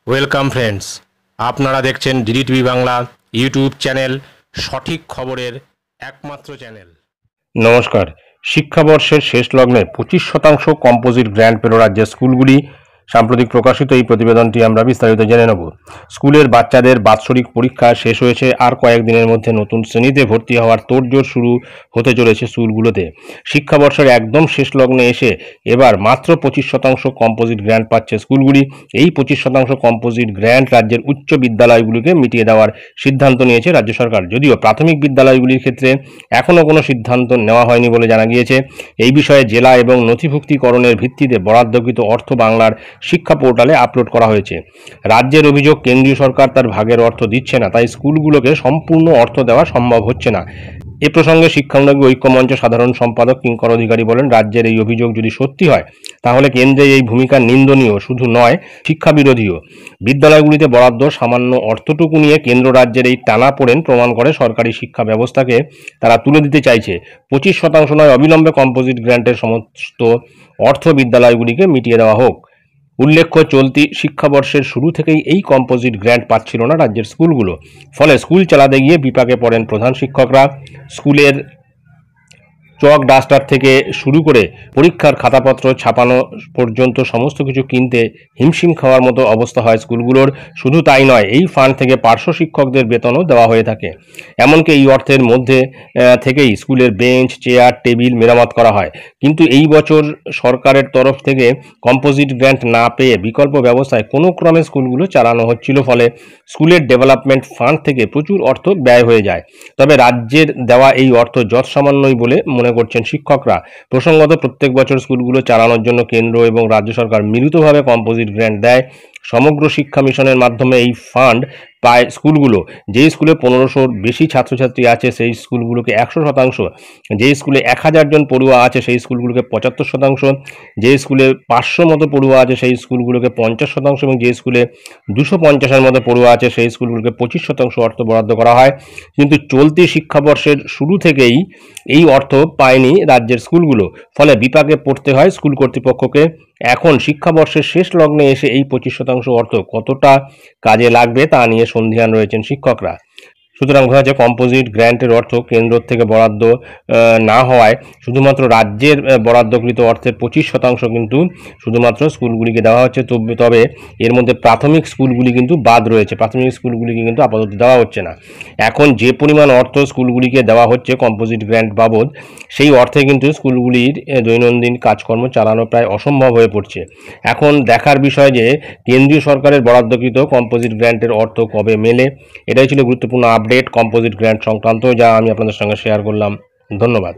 Welcome friends, আপনারা দেখছেন DD TV Bangla YouTube channel, সঠিক খবরের একমাত্র চ্যানেল। নমস্কার। শিক্ষাবর্ষের শেষ লগ্নে 25% কম্পোজিট গ্র্যান্ট পেল রাজ্যের স্কুলগুলি। সাম্প্রতিক প্রকাশিত এই প্রতিবেদনটি আমরা বিস্তারিত জেনে নেব। স্কুলের বাচ্চাদের বাৎসরিক পরীক্ষা শেষ হয়েছে, আর কয়েকদিনের মধ্যে নতুন শ্রেণীতে ভর্তি হওয়ার তোড়জোড় শুরু হতে চলেছে স্কুলগুলোতে। শিক্ষাবর্ষের একদম শেষ লগ্নে এসে এবার মাত্র 25% কম্পোজিট গ্র্যান্ট পাচ্ছে স্কুলগুলি। এই 25% কম্পোজিট গ্র্যান্ট রাজ্যের উচ্চ বিদ্যালয়গুলিকে মিটিয়ে দেওয়ার সিদ্ধান্ত নিয়েছে রাজ্য সরকার। যদিও প্রাথমিক বিদ্যালয়গুলির ক্ষেত্রে এখনও কোনো সিদ্ধান্ত নেওয়া হয়নি বলে জানা গিয়েছে। এই বিষয়ে জেলা এবং নথিভুক্তিকরণের ভিত্তিতে বরাদ্দকৃত অর্থ বাংলার শিক্ষা পোর্টালে আপলোড করা হয়েছে। রাজ্যের অভিযোগ, কেন্দ্রীয় সরকার তার ভাগের অর্থ দিচ্ছে না, তাই স্কুলগুলোকে সম্পূর্ণ অর্থ দেওয়া সম্ভব হচ্ছে না। এ প্রসঙ্গে শিক্ষানুরাগী ঐক্যমঞ্চ সাধারণ সম্পাদক কিঙ্কর অধিকারী বলেন, রাজ্যের এই অভিযোগ যদি সত্যি হয় তাহলে কেন্দ্রের এই ভূমিকা নিন্দনীয়, শুধু নয় শিক্ষা বিরোধীও। বিদ্যালয়গুলিতে বরাদ্দ সামান্য অর্থটুকু নিয়ে কেন্দ্র রাজ্যের এই টানাপোড়েন প্রমাণ করে সরকারি শিক্ষা ব্যবস্থাকে তারা তুলে দিতে চাইছে। 25% নয়, অবিলম্বে কম্পোজিট গ্র্যান্টের সমস্ত অর্থ বিদ্যালয়গুলিকে মিটিয়ে দেওয়া হোক। উল্লেখ্য, চলতি শিক্ষাবর্ষের শুরু থেকেই এই কম্পোজিট গ্র্যান্ট পাচ্ছিল না রাজ্যের স্কুলগুলো। ফলে স্কুল চালাতে গিয়ে বিপাকে পড়েন প্রধান শিক্ষকরা। স্কুলের চক ডাস্টার থেকে শুরু করে পরীক্ষার খাতাপত্র ছাপানো পর্যন্ত সমস্ত কিছু কিনতে হিমশিম খাওয়ার মতো অবস্থা হয় স্কুলগুলোর। শুধু তাই নয়, এই ফান্ড থেকে পার্শ্ব শিক্ষকদের বেতনও দেওয়া হয়ে থাকে। এমনকি এই অর্থের মধ্যে থেকেই স্কুলের বেঞ্চ, চেয়ার, টেবিল মেরামত করা হয়। কিন্তু এই বছর সরকারের তরফ থেকে কম্পোজিট গ্র্যান্ট না পেয়ে বিকল্প ব্যবস্থায় কোনো ক্রমে স্কুলগুলো চালানো হচ্ছিল। ফলে স্কুলের ডেভেলপমেন্ট ফান্ড থেকে প্রচুর অর্থ ব্যয় হয়ে যায়। তবে রাজ্যের দেওয়া এই অর্থ যৎসামান্যই বলে মনে করছেন শিক্ষকরা। প্রসঙ্গত, প্রত্যেক বছর স্কুলগুলো চালানোর জন্য কেন্দ্র এবং রাজ্য সরকার মিলিতভাবে কম্পোজিট গ্র্যান্ট দেয়। সমগ্র শিক্ষা মিশনের মাধ্যমে এই ফান্ড পায় স্কুলগুলো। যেই স্কুলে 1500-র বেশি ছাত্রছাত্রী আছে সেই স্কুলগুলোকে 100%, যেই স্কুলে 1000 জন পড়ুয়া আছে সেই স্কুলগুলোকে 75%, যেই স্কুলে 500 মতো পড়ুয়া আছে সেই স্কুলগুলোকে 50%, এবং যে স্কুলে 250-এর মতো পড়ুয়া আছে সেই স্কুলগুলোকে 25% অর্থ বরাদ্দ করা হয়। কিন্তু চলতি শিক্ষাবর্ষের শুরু থেকেই এই অর্থ পায়নি রাজ্যের স্কুলগুলো। ফলে বিপাকে পড়তে হয় স্কুল কর্তৃপক্ষকে। এখন শিক্ষাবর্ষের শেষ লগ্নে এসে এই 25% অর্থ কতটা কাজে লাগবে তা নিয়ে সন্দিহান রয়েছেন শিক্ষকরা। সুতরাং বোঝা যাচ্ছে কম্পোজিট গ্র্যান্টের অর্থ কেন্দ্র থেকে বরাদ্দ না হওয়ায় শুধুমাত্র রাজ্যের বরাদ্দকৃত অর্থের 25% কিন্তু শুধুমাত্র স্কুলগুলিকে দেওয়া হচ্ছে। তবে এর মধ্যে প্রাথমিক স্কুলগুলি কিন্তু বাদ রয়েছে। প্রাথমিক স্কুলগুলিকে কিন্তু আপাতত দেওয়া হচ্ছে না। এখন যে পরিমাণ অর্থ স্কুলগুলিকে দেওয়া হচ্ছে কম্পোজিট গ্র্যান্ট বাবদ, সেই অর্থে কিন্তু স্কুলগুলির দৈনন্দিন কাজকর্ম চালানো প্রায় অসম্ভব হয়ে পড়ছে। এখন দেখার বিষয় যে কেন্দ্রীয় সরকারের বরাদ্দকৃত কম্পোজিট গ্র্যান্টের অর্থ কবে মেলে। এটাই ছিল গুরুত্বপূর্ণ আপডেট কম্পোজিট গ্র্যান্ট সংক্রান্ত, যা আমি আপনাদের সঙ্গে শেয়ার করলাম। ধন্যবাদ।